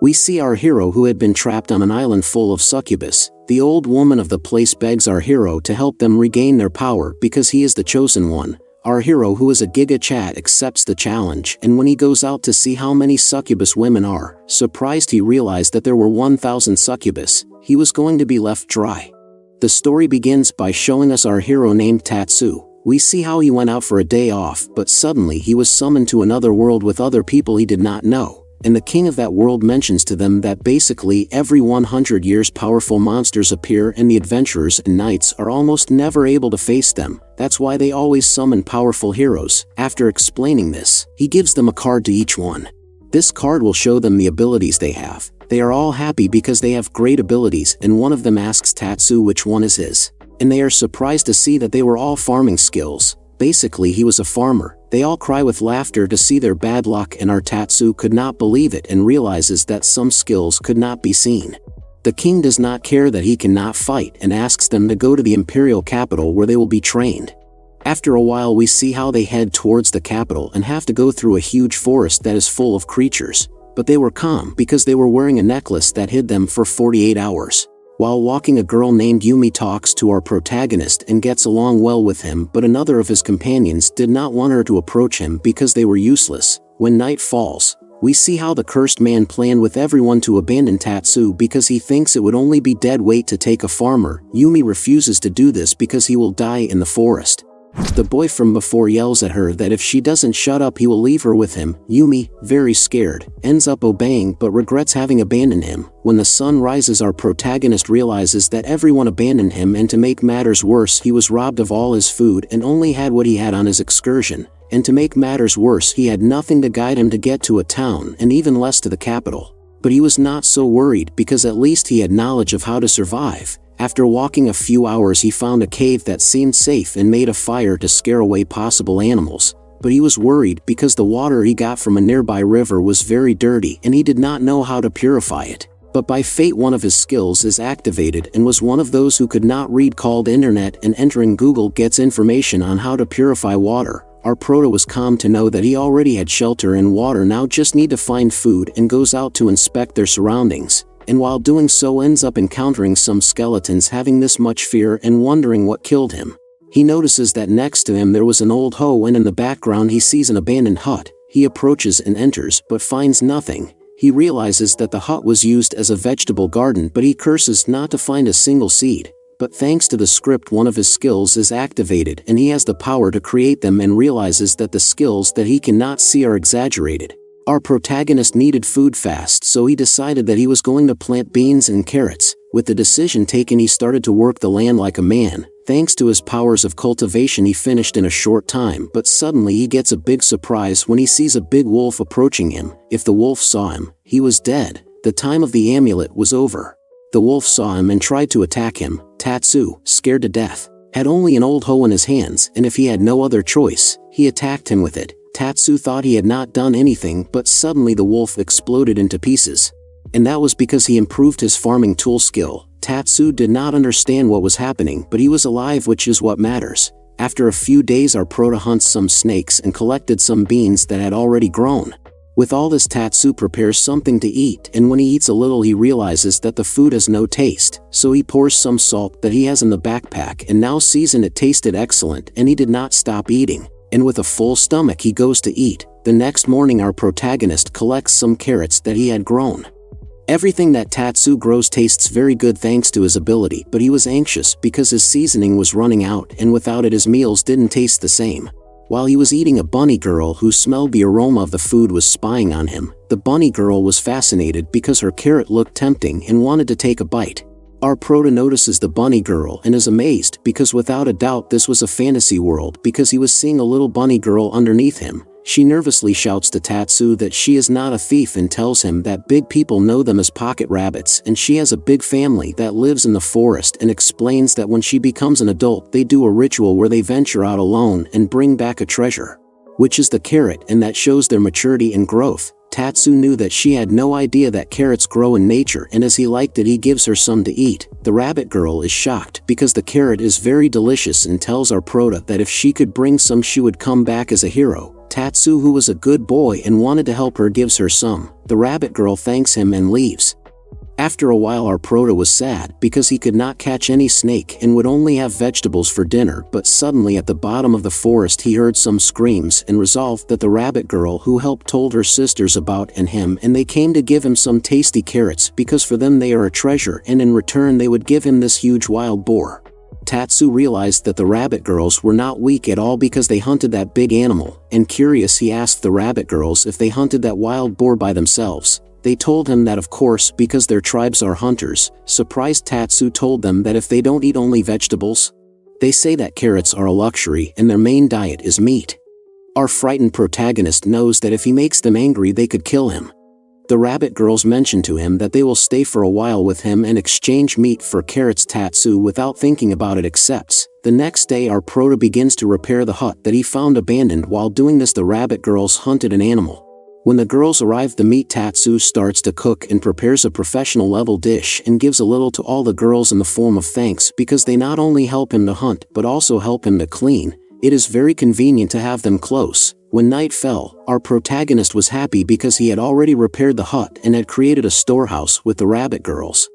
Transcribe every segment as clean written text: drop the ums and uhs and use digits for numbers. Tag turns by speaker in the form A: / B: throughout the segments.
A: We see our hero who had been trapped on an island full of succubus. The old woman of the place begs our hero to help them regain their power because he is the chosen one. Our hero, who is a Giga Chat, accepts the challenge, and when he goes out to see how many succubus women are, surprised he realized that there were 1,000 succubus. He was going to be left dry. The story begins by showing us our hero named Tatsu. We see how he went out for a day off, but suddenly he was summoned to another world with other people he did not know. And the king of that world mentions to them that basically every 100 years powerful monsters appear and the adventurers and knights are almost never able to face them. That's why they always summon powerful heroes. After explaining this, he gives them a card to each one. This card will show them the abilities they have. They are all happy because they have great abilities, and one of them asks Tatsu which one is his. And they are surprised to see that they were all farming skills. Basically he was a farmer. They all cry with laughter to see their bad luck, and our Tatsu could not believe it and realizes that some skills could not be seen. The king does not care that he cannot fight and asks them to go to the imperial capital where they will be trained. After a while we see how they head towards the capital and have to go through a huge forest that is full of creatures. But they were calm because they were wearing a necklace that hid them for 48 hours. While walking, a girl named Yumi talks to our protagonist and gets along well with him, but another of his companions did not want her to approach him because they were useless. When night falls, we see how the cursed man planned with everyone to abandon Tatsu because he thinks it would only be dead weight to take a farmer. Yumi refuses to do this because he will die in the forest. The boy from before yells at her that if she doesn't shut up he will leave her with him. Yumi, very scared, ends up obeying but regrets having abandoned him. When the sun rises, our protagonist realizes that everyone abandoned him, and to make matters worse he was robbed of all his food and only had what he had on his excursion. And to make matters worse, he had nothing to guide him to get to a town and even less to the capital. But he was not so worried because at least he had knowledge of how to survive. After walking a few hours he found a cave that seemed safe and made a fire to scare away possible animals. But he was worried because the water he got from a nearby river was very dirty and he did not know how to purify it. But by fate one of his skills is activated and was one of those who could not read called internet, and entering Google gets information on how to purify water. Our prota was calm to know that he already had shelter and water, now just need to find food, and goes out to inspect their surroundings. And while doing so ends up encountering some skeletons. Having this much fear and wondering what killed him, he notices that next to him there was an old hoe, and in the background he sees an abandoned hut. He approaches and enters but finds nothing. He realizes that the hut was used as a vegetable garden, but he curses not to find a single seed. But thanks to the script one of his skills is activated and he has the power to create them, and realizes that the skills that he cannot see are exaggerated. Our protagonist needed food fast, so he decided that he was going to plant beans and carrots. With the decision taken he started to work the land like a man. Thanks to his powers of cultivation he finished in a short time, but suddenly he gets a big surprise when he sees a big wolf approaching him. If the wolf saw him, he was dead. The time of the amulet was over. The wolf saw him and tried to attack him. Tatsu, scared to death, had only an old hoe in his hands, and if he had no other choice, he attacked him with it. Tatsu thought he had not done anything, but suddenly the wolf exploded into pieces. And that was because he improved his farming tool skill. Tatsu did not understand what was happening, but he was alive, which is what matters. After a few days our prota hunts some snakes and collected some beans that had already grown. With all this Tatsu prepares something to eat, and when he eats a little he realizes that the food has no taste, so he pours some salt that he has in the backpack and now sees it tasted excellent, and he did not stop eating. And with a full stomach he goes to eat. The next morning our protagonist collects some carrots that he had grown. Everything that Tatsu grows tastes very good thanks to his ability, but he was anxious because his seasoning was running out, and without it his meals didn't taste the same. While he was eating, a bunny girl who smelled the aroma of the food was spying on him. The bunny girl was fascinated because her carrot looked tempting and wanted to take a bite. Our prota notices the bunny girl and is amazed because without a doubt this was a fantasy world, because he was seeing a little bunny girl underneath him. She nervously shouts to Tatsu that she is not a thief and tells him that big people know them as pocket rabbits, and she has a big family that lives in the forest, and explains that when she becomes an adult they do a ritual where they venture out alone and bring back a treasure, which is the carrot, and that shows their maturity and growth. Tatsu knew that she had no idea that carrots grow in nature, and as he liked it he gives her some to eat. The rabbit girl is shocked because the carrot is very delicious and tells our prota that if she could bring some she would come back as a hero. Tatsu, who was a good boy and wanted to help her, gives her some. The rabbit girl thanks him and leaves. After a while, our prota was sad because he could not catch any snake and would only have vegetables for dinner, but suddenly at the bottom of the forest he heard some screams and resolved that the rabbit girl who helped told her sisters about him, and they came to give him some tasty carrots because for them they are a treasure, and in return they would give him this huge wild boar. Tatsu realized that the rabbit girls were not weak at all because they hunted that big animal, and curious he asked the rabbit girls if they hunted that wild boar by themselves. They told him that of course because their tribes are hunters. Surprised, Tatsu told them that if they don't eat only vegetables, they say that carrots are a luxury and their main diet is meat. Our frightened protagonist knows that if he makes them angry they could kill him. The rabbit girls mention to him that they will stay for a while with him and exchange meat for carrots. Tatsu, without thinking about it, accepts. The next day our prota begins to repair the hut that he found abandoned. While doing this, the rabbit girls hunted an animal. When the girls arrive, the meat Tatsu starts to cook and prepares a professional level dish and gives a little to all the girls in the form of thanks because they not only help him to hunt but also help him to clean. It is very convenient to have them close. When night fell, our protagonist was happy because he had already repaired the hut and had created a storehouse with the rabbit girls.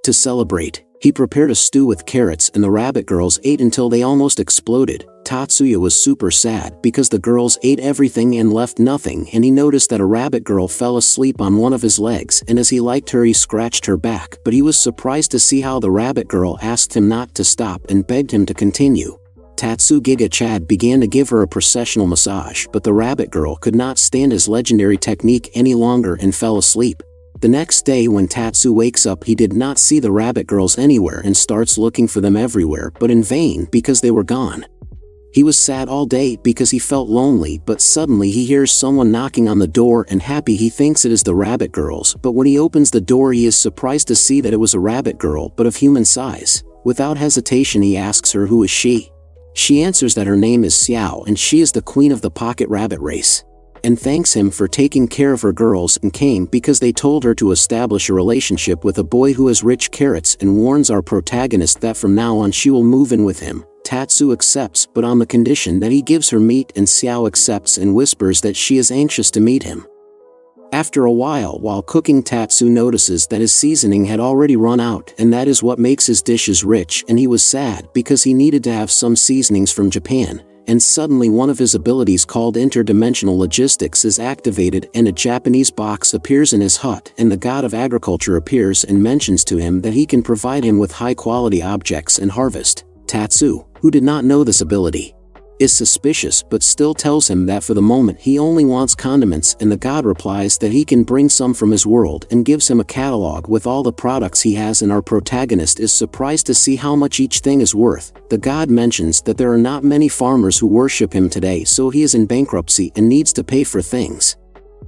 A: To celebrate, he prepared a stew with carrots and the rabbit girls ate until they almost exploded. Tatsuya was super sad because the girls ate everything and left nothing, and he noticed that a rabbit girl fell asleep on one of his legs, and as he liked her he scratched her back, but he was surprised to see how the rabbit girl asked him not to stop and begged him to continue. Tatsu Giga Chad began to give her a processional massage, but the rabbit girl could not stand his legendary technique any longer and fell asleep. The next day when Tatsu wakes up, he did not see the rabbit girls anywhere and starts looking for them everywhere, but in vain because they were gone. He was sad all day because he felt lonely, but suddenly he hears someone knocking on the door, and happy he thinks it is the rabbit girls, but when he opens the door he is surprised to see that it was a rabbit girl but of human size. Without hesitation he asks her who is she. She answers that her name is Xiao and she is the queen of the pocket rabbit race, and thanks him for taking care of her girls and came because they told her to establish a relationship with a boy who has rich carrots, and warns our protagonist that from now on she will move in with him. Tatsu accepts, but on the condition that he gives her meat, and Xiao accepts and whispers that she is anxious to meet him. After a while cooking, Tatsu notices that his seasoning had already run out, and that is what makes his dishes rich, and he was sad because he needed to have some seasonings from Japan. And suddenly one of his abilities called interdimensional logistics is activated, and a Japanese box appears in his hut, and the god of agriculture appears and mentions to him that he can provide him with high-quality objects and harvest. Tatsu, who did not know this ability, is suspicious but still tells him that for the moment he only wants condiments, and the god replies that he can bring some from his world and gives him a catalog with all the products he has, and our protagonist is surprised to see how much each thing is worth. The god mentions that there are not many farmers who worship him today, so he is in bankruptcy and needs to pay for things.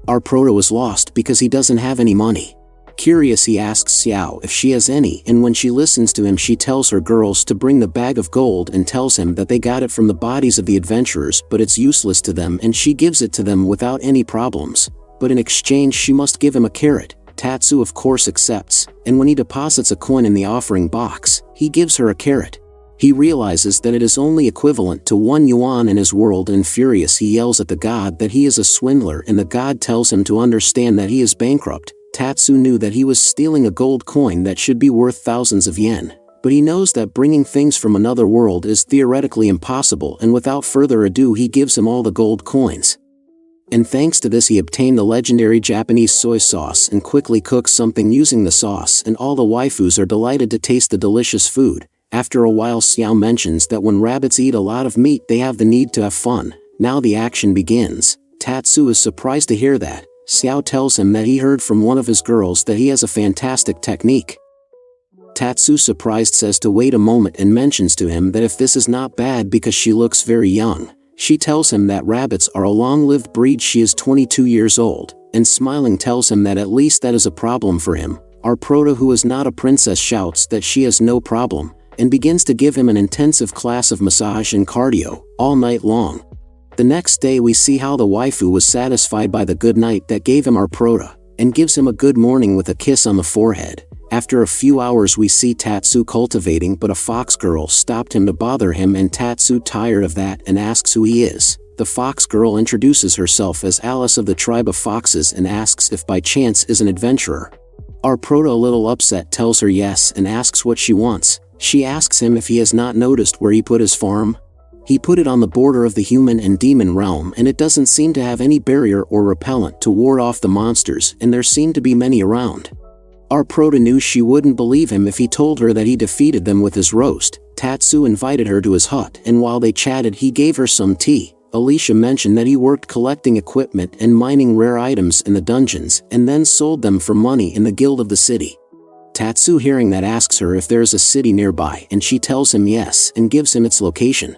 A: Our prota was lost because he doesn't have any money. Curious, he asks Xiao if she has any, and when she listens to him she tells her girls to bring the bag of gold and tells him that they got it from the bodies of the adventurers but it's useless to them, and she gives it to them without any problems, but in exchange she must give him a carrot. Tatsu of course accepts, and when he deposits a coin in the offering box, he gives her a carrot. He realizes that it is only equivalent to 1 yuan in his world, and furious he yells at the god that he is a swindler, and the god tells him to understand that he is bankrupt. Tatsu knew that he was stealing a gold coin that should be worth thousands of yen, but he knows that bringing things from another world is theoretically impossible, and without further ado he gives him all the gold coins. And thanks to this he obtained the legendary Japanese soy sauce and quickly cooks something using the sauce, and all the waifus are delighted to taste the delicious food. After a while Xiao mentions that when rabbits eat a lot of meat they have the need to have fun. Now the action begins. Tatsu is surprised to hear that. Xiao tells him that he heard from one of his girls that he has a fantastic technique. Tatsu, surprised, says to wait a moment and mentions to him that if this is not bad because she looks very young. She tells him that rabbits are a long-lived breed. She is 22 years old, and smiling tells him that at least that is a problem for him. Our prota, who is not a princess, shouts that she has no problem, and begins to give him an intensive class of massage and cardio, all night long. The next day we see how the waifu was satisfied by the good night that gave him our prota, and gives him a good morning with a kiss on the forehead. After a few hours we see Tatsu cultivating, but a fox girl stopped him to bother him, and Tatsu, tired of that, and asks who he is. the fox girl introduces herself as Alice of the tribe of foxes and asks if by chance is an adventurer. Our prota, a little upset, tells her yes and asks what she wants. She asks him if he has not noticed where he put his farm. He put it on the border of the human and demon realm, and it doesn't seem to have any barrier or repellent to ward off the monsters, and there seem to be many around. Our prota knew she wouldn't believe him if he told her that he defeated them with his roast. Tatsu invited her to his hut, and while they chatted he gave her some tea. Alicia mentioned that he worked collecting equipment and mining rare items in the dungeons, and then sold them for money in the guild of the city. Tatsu, hearing that, asks her if there is a city nearby, and she tells him yes and gives him its location.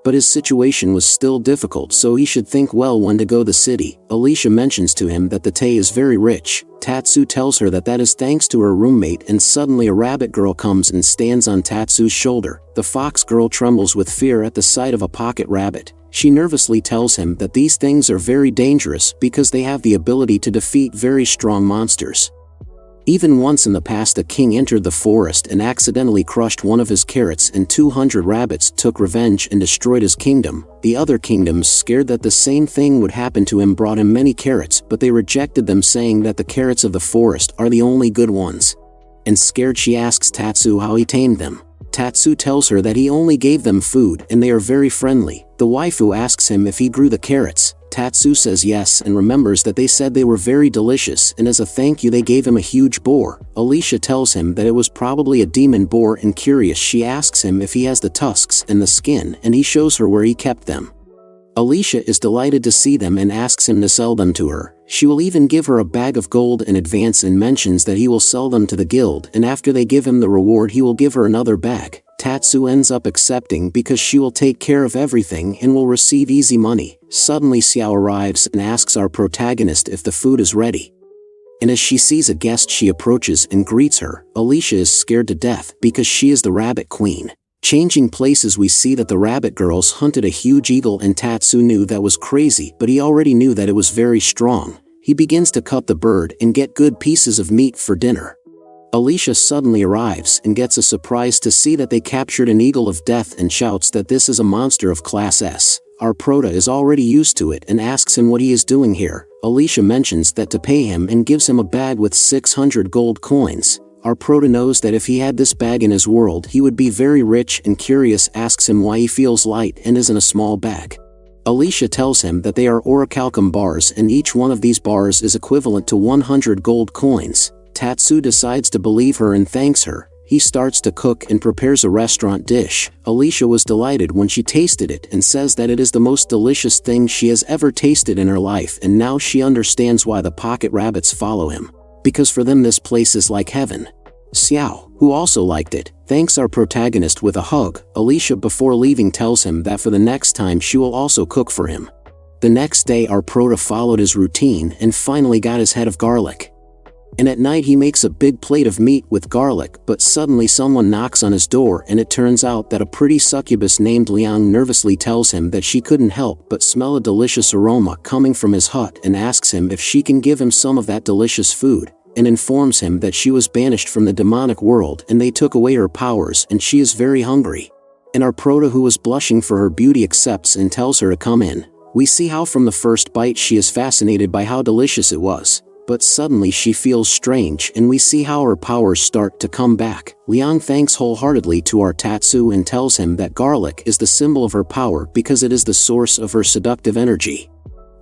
A: But his situation was still difficult, so he should think well when to go to the city. Alicia mentions to him that the Tay is very rich. Tatsu tells her that is thanks to her roommate, and suddenly a rabbit girl comes and stands on Tatsu's shoulder. The fox girl trembles with fear at the sight of a pocket rabbit. She nervously tells him that these things are very dangerous because they have the ability to defeat very strong monsters. Even once in the past, a king entered the forest and accidentally crushed one of his carrots, and 200 rabbits took revenge and destroyed his kingdom. The other kingdoms, scared that the same thing would happen to him, brought him many carrots, but they rejected them, saying that the carrots of the forest are the only good ones. And scared, she asks Tatsu how he tamed them. Tatsu tells her that he only gave them food and they are very friendly. The waifu asks him if he grew the carrots. Tatsu says yes and remembers that they said they were very delicious, and as a thank you they gave him a huge boar. Alicia tells him that it was probably a demon boar, and curious she asks him if he has the tusks and the skin, and he shows her where he kept them. Alicia is delighted to see them and asks him to sell them to her. She will even give her a bag of gold in advance and mentions that he will sell them to the guild, and after they give him the reward he will give her another bag. Tatsu ends up accepting because she will take care of everything and will receive easy money. Suddenly Xiao arrives and asks our protagonist if the food is ready. And as she sees a guest she approaches and greets her. Alicia is scared to death because she is the rabbit queen. Changing places, we see that the rabbit girls hunted a huge eagle, and Tatsu knew that was crazy, but he already knew that it was very strong. He begins to cut the bird and get good pieces of meat for dinner. Alicia suddenly arrives and gets a surprise to see that they captured an eagle of death and shouts that this is a monster of class S. Our prota is already used to it and asks him what he is doing here. Alicia mentions that to pay him and gives him a bag with 600 gold coins. Our prota knows that if he had this bag in his world he would be very rich, and curious asks him why he feels light and is in a small bag. Alicia tells him that they are orichalcum bars, and each one of these bars is equivalent to 100 gold coins. Tatsu decides to believe her and thanks her. He starts to cook and prepares a restaurant dish. Alicia was delighted when she tasted it and says that it is the most delicious thing she has ever tasted in her life, and now she understands why the pocket rabbits follow him. Because for them this place is like heaven. Xiao, who also liked it, thanks our protagonist with a hug. Alicia, before leaving, tells him that for the next time she will also cook for him. The next day our prota followed his routine and finally got his head of garlic. And at night he makes a big plate of meat with garlic, but suddenly someone knocks on his door, and it turns out that a pretty succubus named Liang nervously tells him that she couldn't help but smell a delicious aroma coming from his hut, and asks him if she can give him some of that delicious food, and informs him that she was banished from the demonic world and they took away her powers and she is very hungry. And our prota, who was blushing for her beauty, accepts and tells her to come in. We see how from the first bite she is fascinated by how delicious it was. But suddenly she feels strange, and we see how her powers start to come back. Liang thanks wholeheartedly to our Tatsu and tells him that garlic is the symbol of her power because it is the source of her seductive energy.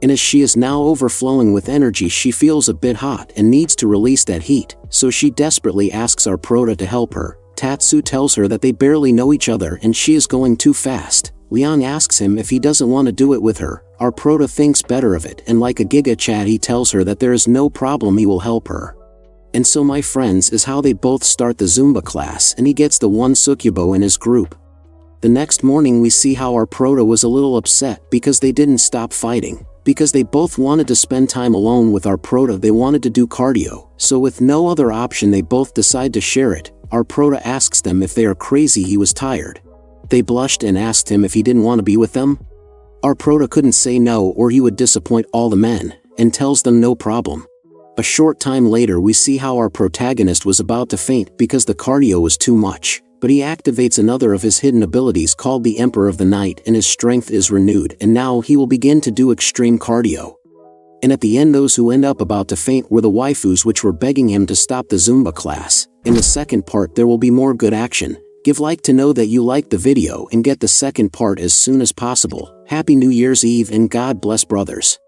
A: And as she is now overflowing with energy she feels a bit hot and needs to release that heat, so she desperately asks our prota to help her. Tatsu tells her that they barely know each other and she is going too fast. Liang asks him if he doesn't want to do it with her. Our prota thinks better of it, and like a giga chat he tells her that there is no problem, he will help her. And so, my friends, is how they both start the Zumba class, and he gets the one succubo in his group. The next morning we see how our prota was a little upset because they didn't stop fighting. Because they both wanted to spend time alone with our prota, they wanted to do cardio, so with no other option they both decide to share it. Our prota asks them if they are crazy, he was tired. They blushed and asked him if he didn't want to be with them. Our prota couldn't say no or he would disappoint all the men, and tells them no problem. A short time later we see how our protagonist was about to faint because the cardio was too much, but he activates another of his hidden abilities called the Emperor of the Night, and his strength is renewed, and now he will begin to do extreme cardio. And at the end, those who end up about to faint were the waifus, which were begging him to stop the Zumba class. In the second part there will be more good action. Give like to know that you liked the video and get the second part as soon as possible. Happy New Year's Eve and God bless brothers.